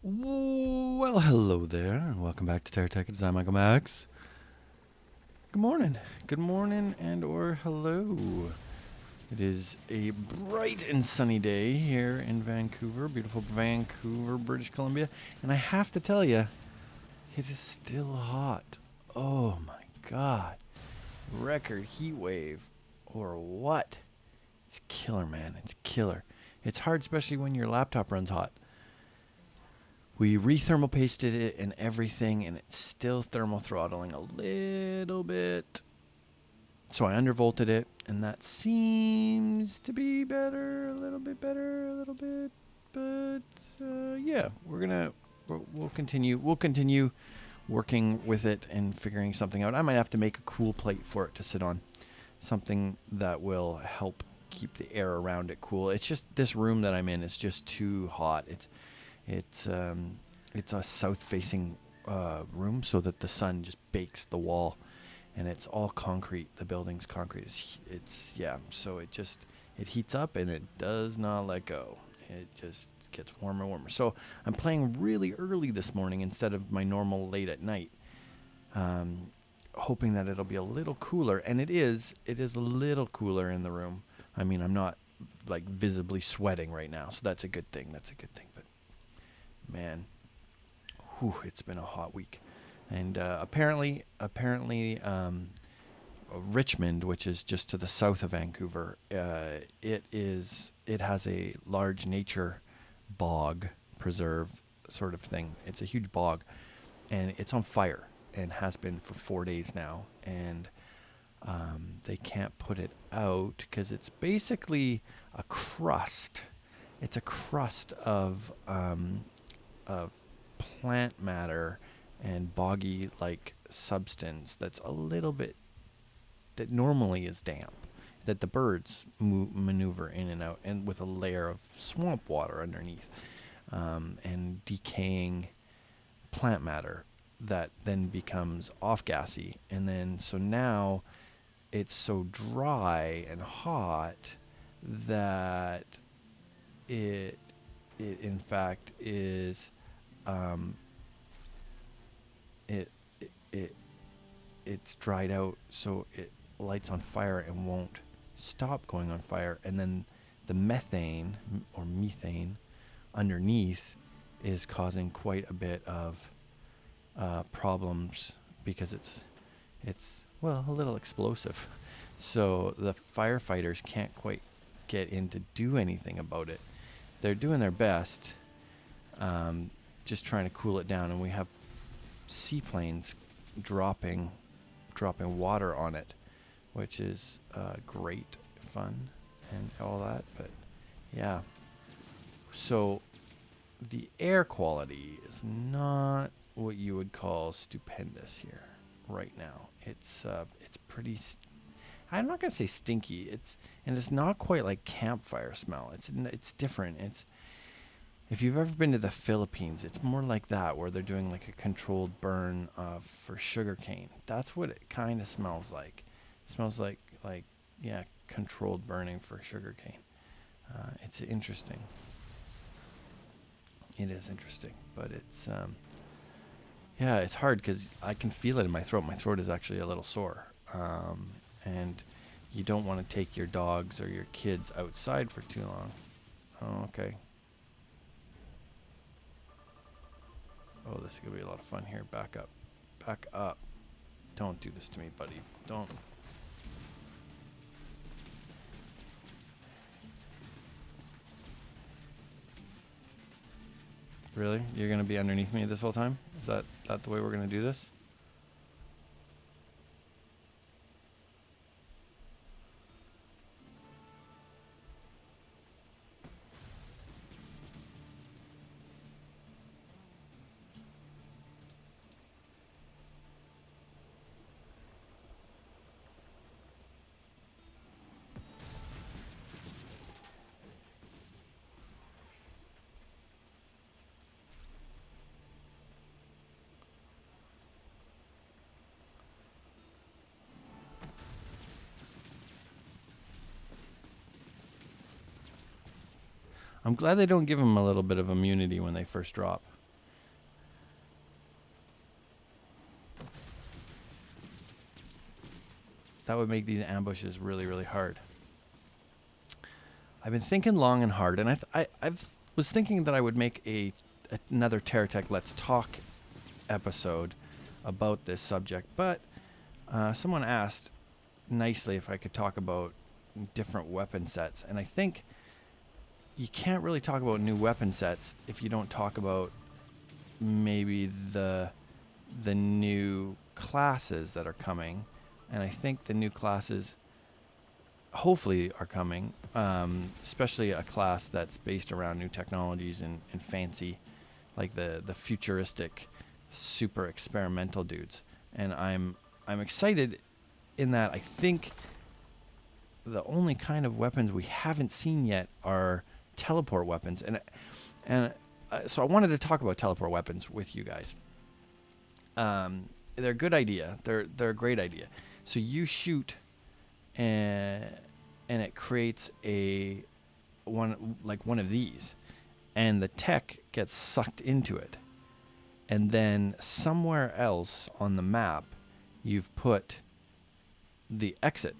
Well, hello there, and welcome back to TerraTech. It's Michael Max. Good morning. Good morning and or hello. It is a bright and sunny day here in Vancouver, beautiful Vancouver, British Columbia. And I have to tell you, it is still hot. Oh my God. Record heat wave or what? It's killer, man. It's killer. It's hard, especially when your laptop runs hot. We re-thermal pasted it and everything, and it's still thermal throttling a little bit. So I undervolted it, and that seems to be better, a little bit better, a little bit. But yeah, we'll continue. We'll continue working with it and figuring something out. I might have to make a cool plate for it to sit on, something that will help keep the air around it cool. It's just this room that I'm in is just too hot. It's a south-facing room, so that the sun just bakes the wall, and it's all concrete. The building's concrete. So it heats up and it does not let go. It just gets warmer and warmer. So I'm playing really early this morning instead of my normal late at night, hoping that it'll be a little cooler. And it is a little cooler in the room. I mean, I'm not like visibly sweating right now, so that's a good thing. But man, it's been a hot week. And apparently, Richmond, which is just to the south of Vancouver, it has a large nature bog preserve sort of thing. It's a huge bog, and it's on fire and has been for 4 days now. And they can't put it out because it's basically a crust. It's a crust of plant matter and boggy like substance that's a little bit, that normally is damp, that the birds maneuver in and out, and with a layer of swamp water underneath, and decaying plant matter that then becomes off-gassy. And then so now it's so dry and hot that it in fact is it's dried out, so it lights on fire and won't stop going on fire. And then the methane or methane underneath is causing quite a bit of problems, because it's a little explosive. So the firefighters can't quite get in to do anything about it. They're doing their best, just trying to cool it down, and we have seaplanes dropping water on it, which is great fun and all that. But yeah, so the air quality is not what you would call stupendous here right now. It's pretty I'm not gonna say stinky. It's not quite like campfire smell. It's different. If you've ever been to the Philippines, it's more like that, where they're doing like a controlled burn for sugarcane. That's what it kind of smells like. It smells like controlled burning for sugarcane. It's interesting. It is interesting, but it's it's hard because I can feel it in my throat. My throat is actually a little sore, and you don't want to take your dogs or your kids outside for too long. Oh, okay. Oh, this is going to be a lot of fun here. Back up. Back up. Don't do this to me, buddy. Don't. Really? You're going to be underneath me this whole time? Is that the way we're going to do this? I'm glad they don't give them a little bit of immunity when they first drop. That would make these ambushes really, really hard. I've been thinking long and hard, and I was thinking that I would make another TerraTech Let's Talk episode about this subject, but someone asked nicely if I could talk about different weapon sets, and I think you can't really talk about new weapon sets if you don't talk about maybe the new classes that are coming, and I think the new classes hopefully are coming, especially a class that's based around new technologies and fancy, like the futuristic, super experimental dudes. And I'm excited in that I think the only kind of weapons we haven't seen yet are teleport weapons, and so I wanted to talk about teleport weapons with you guys. They're a good idea. They're a great idea. So you shoot, and it creates one of these, and the tech gets sucked into it, and then somewhere else on the map you've put the exit,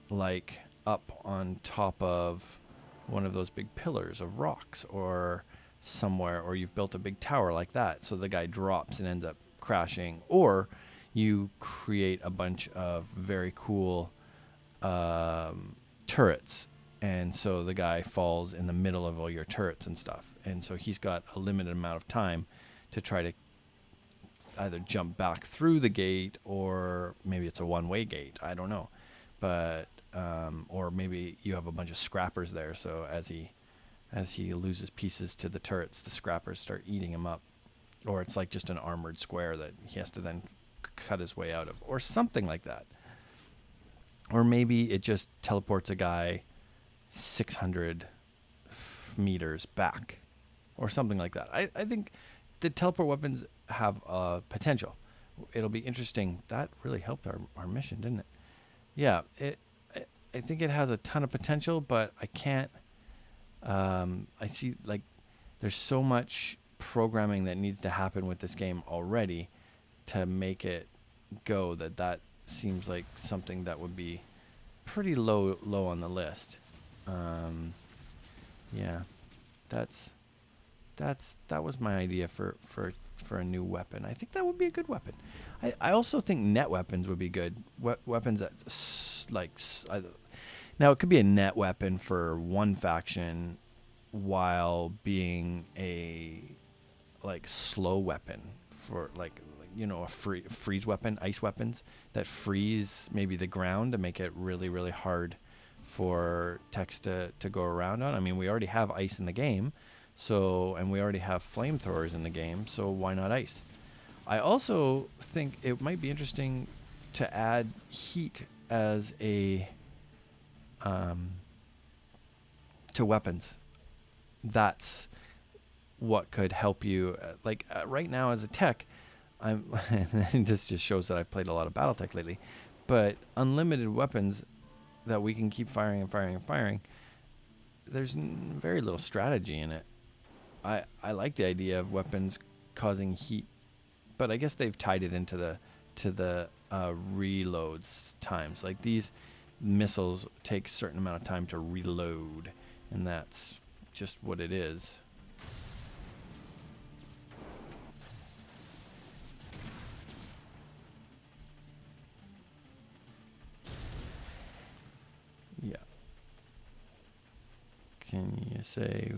like up on top of one of those big pillars of rocks or somewhere, or you've built a big tower like that, so the guy drops and ends up crashing, or you create a bunch of very cool turrets, and so the guy falls in the middle of all your turrets and stuff, and so he's got a limited amount of time to try to either jump back through the gate, or maybe it's a one-way gate, I don't know, but or maybe you have a bunch of scrappers there, so as he loses pieces to the turrets, the scrappers start eating him up, or it's like just an armored square that he has to then cut his way out of, or something like that. Or maybe it just teleports a guy 600 meters back, or something like that. I think the teleport weapons have potential. It'll be interesting. That really helped our mission, didn't it? Yeah, I think it has a ton of potential, but I can't. I see, like, there's so much programming that needs to happen with this game already to make it go that seems like something that would be pretty low on the list. Yeah, that was my idea for a new weapon. I think that would be a good weapon. I also think net weapons would be good. Weapons that now it could be a net weapon for one faction while being a slow weapon for a freeze weapon, ice weapons that freeze maybe the ground to make it really, really hard for techs to go around on. I mean, we already have ice in the game, and we already have flamethrowers in the game, so why not ice? I also think it might be interesting to add heat as to weapons. That's what could help you. Right now as a tech, this just shows that I've played a lot of BattleTech lately, but unlimited weapons that we can keep firing and firing and firing, there's very little strategy in it. I like the idea of weapons causing heat, but I guess they've tied it into the reloads times. Like, these missiles take a certain amount of time to reload, and that's just what it is. Yeah. Can you say,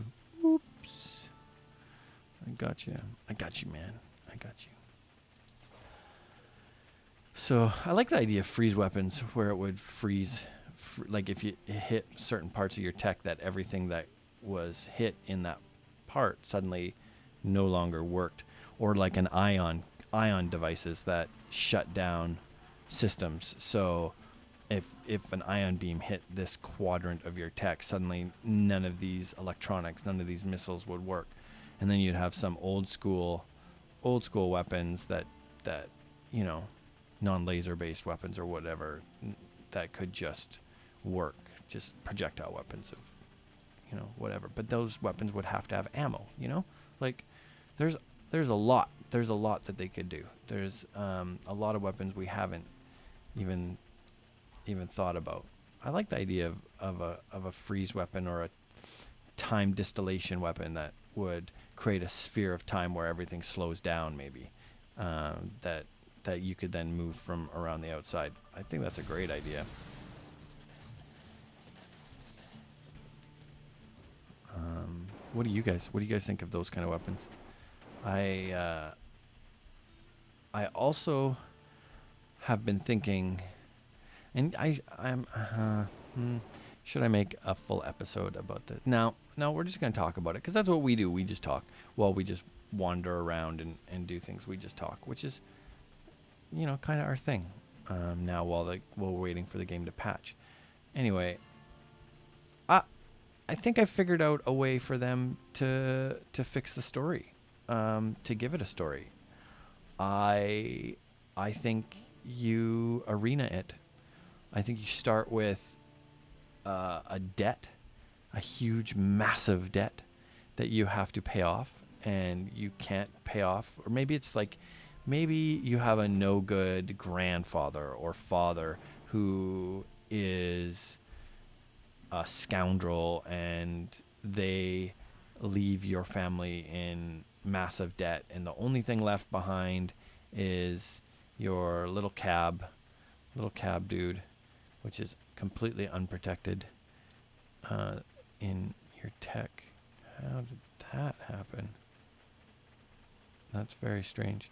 oops? I got you, man. I got you. So I like the idea of freeze weapons, where it would freeze, like if you hit certain parts of your tech, that everything that was hit in that part suddenly no longer worked, or like an ion devices that shut down systems. So if an ion beam hit this quadrant of your tech, suddenly none of these electronics, none of these missiles would work, and then you'd have some old school weapons that non-laser based weapons or whatever that could just work, just projectile weapons of whatever. But those weapons would have to have ammo. Like there's a lot that they could do. There's a lot of weapons we haven't even even thought about. I like the idea of a freeze weapon or a time distillation weapon that would create a sphere of time where everything slows down, maybe, that you could then move from around the outside. I think that's a great idea. What do you guys think of those kind of weapons? I also have been thinking, and should I make a full episode about this? No, we're just going to talk about it because that's what we do. We just talk. Well, we just wander around and do things. We just talk, which is, kind of our thing. Now while we're waiting for the game to patch. Anyway, I think I figured out a way for them to fix the story, to give it a story. I think you arena it. I think you start with a debt, a huge, massive debt that you have to pay off, and you can't pay off. Or maybe it's like, maybe you have a no good grandfather or father who is a scoundrel, and they leave your family in massive debt, and the only thing left behind is your little cab dude, which is completely unprotected in your tech. How did that happen? That's very strange.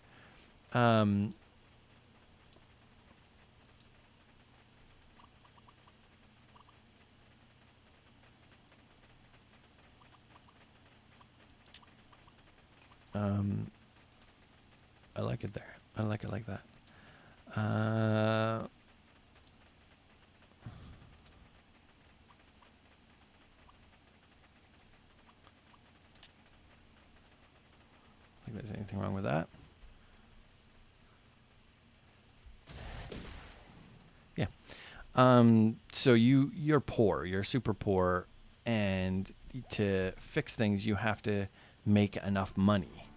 I like it there. I like it like that. I think there's anything wrong with that. Yeah. So you're poor. You're super poor, and to fix things, you have to make enough money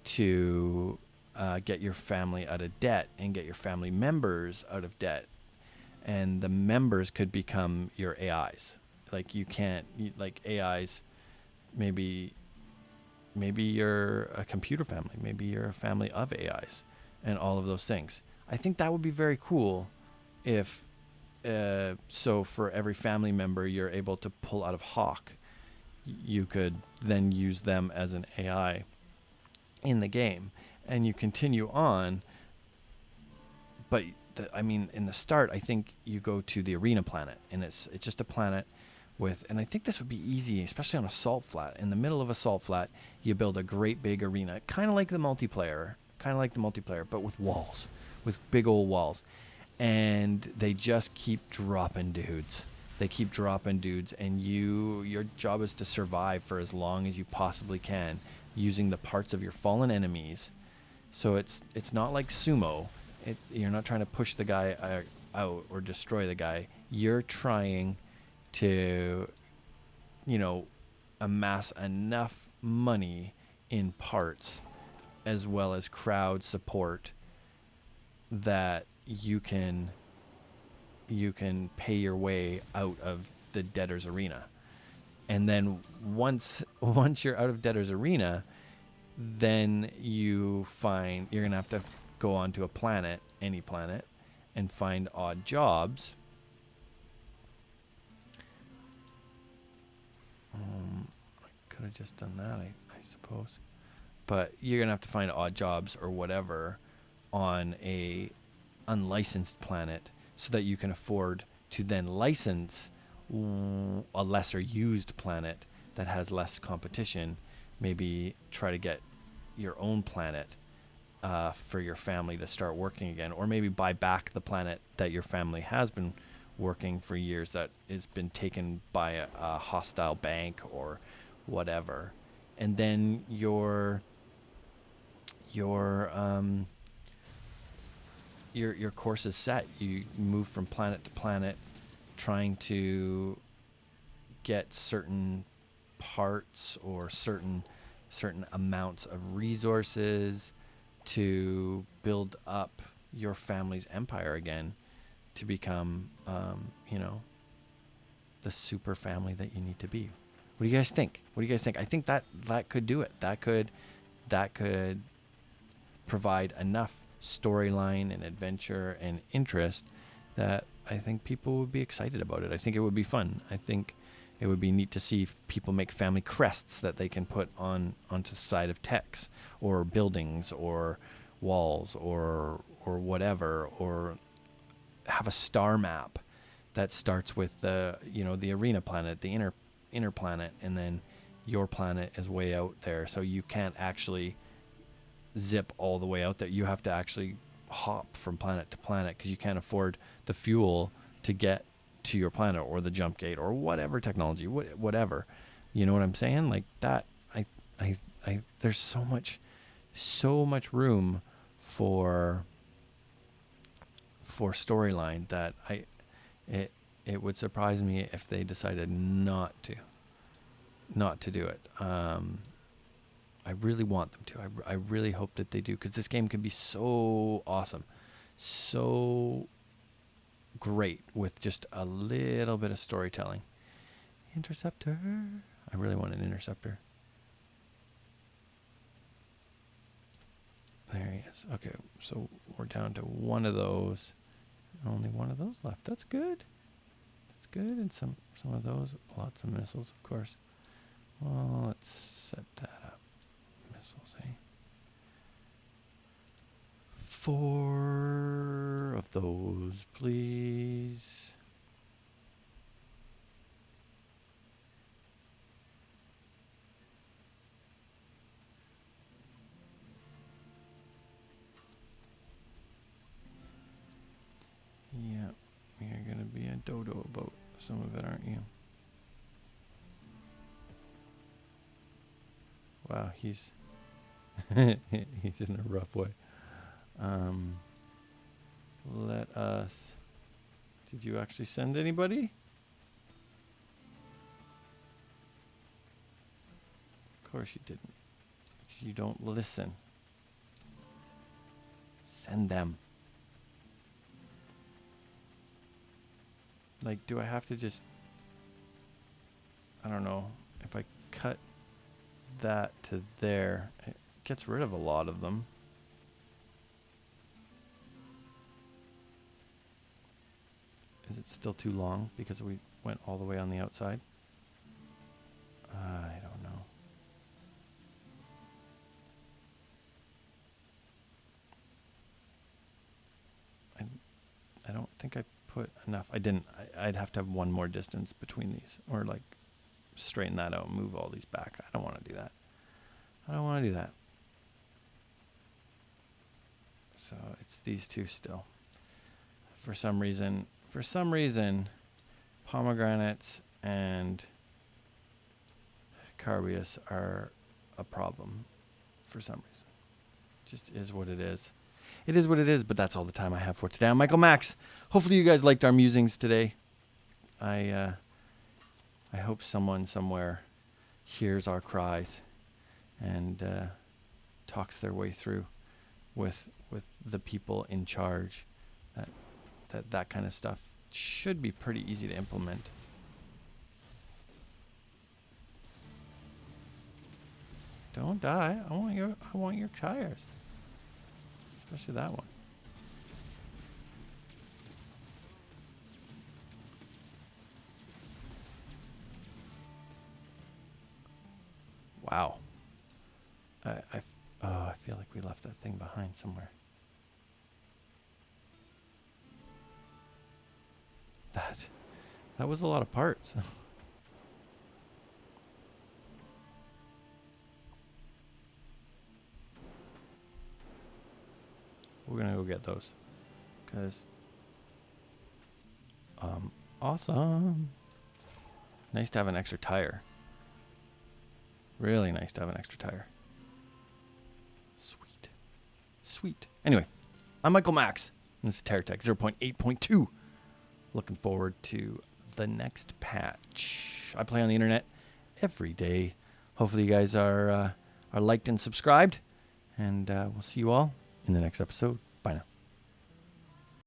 to get your family out of debt and get your family members out of debt. And the members could become your AIs. Like like AIs, maybe you're a computer family. Maybe you're a family of AIs and all of those things. I think that would be very cool if, so for every family member you're able to pull out of Hawk, you could then use them as an AI in the game, and you continue on. But in the start, I think you go to the arena planet, and it's just a planet with, and I think this would be easy, especially on a salt flat. In the middle of a salt flat, you build a great big arena, kind of like the multiplayer, but with walls, with big old walls, and they just keep dropping dudes. They keep dropping dudes, and your job is to survive for as long as you possibly can, using the parts of your fallen enemies. So it's not like sumo. You're not trying to push the guy out or destroy the guy. You're trying to, amass enough money in parts as well as crowd support that you can pay your way out of the debtor's arena. And then once you're out of debtor's arena, then you're going to have to go onto a planet, any planet, and find odd jobs. I could have just done that, I suppose. But you're going to have to find odd jobs or whatever on a unlicensed planet so that you can afford to then license a lesser used planet that has less competition. Maybe try to get your own planet for your family to start working again, or maybe buy back the planet that your family has been working for years that has been taken by a hostile bank or whatever. And then your course is set. You move from planet to planet, trying to get certain parts or certain amounts of resources to build up your family's empire again, to become, you know, the super family that you need to be. What do you guys think? What do you guys think? I think that could do it. That could provide enough storyline and adventure and interest that I think people would be excited about it. I think it would be fun. I think it would be neat to see people make family crests that they can put onto the side of techs or buildings or walls or whatever, or have a star map that starts with the arena planet, the inner planet, and then your planet is way out there, so you can't actually zip all the way out there. You have to actually hop from planet to planet because you can't afford the fuel to get to your planet or the jump gate or whatever technology, whatever. You know what I'm saying? Like that. I there's so much room for storyline that it would surprise me if they decided not to do it. I really want them to. I really hope that they do, because this game can be so awesome, so great with just a little bit of storytelling. Interceptor. I really want an interceptor. There he is. Okay, so we're down to one of those. Only one of those left. That's good. That's good. And some of those. Lots of missiles, of course. Well, let's set that up. Missiles, eh? 4 of those, please. Yeah, you're gonna be a dodo about some of it, aren't you? Wow, he's he's in a rough way. Let us. Did you actually send anybody? Of course you didn't. 'Cause you don't listen. Send them. Like, do I have to just, I don't know, if I cut that to there, it gets rid of a lot of them. Is it still too long because we went all the way on the outside? I don't know. I don't think I put enough. I didn't. I'd have to have one more distance between these, or like straighten that out and move all these back. I don't want to do that. I don't want to do that. So it's these two still. For some reason, pomegranates and Carbius are a problem for some reason. Just is what it is. It is what it is, but that's all the time I have for today. I'm Michael Max. Hopefully you guys liked our musings today. I hope someone somewhere hears our cries and talks their way through with the people in charge. That kind of stuff should be pretty easy to implement. Don't die. I want your tires. Especially that one. Wow. I feel like we left that thing behind somewhere. That was a lot of parts. We're gonna go get those, cause awesome. Nice to have an extra tire. Really nice to have an extra tire. Sweet. Anyway, I'm Michael Max. This is TerraTech 0.8.2. Looking forward to the next patch. I play on the internet every day. Hopefully you guys are liked and subscribed, and we'll see you all in the next episode. Bye now.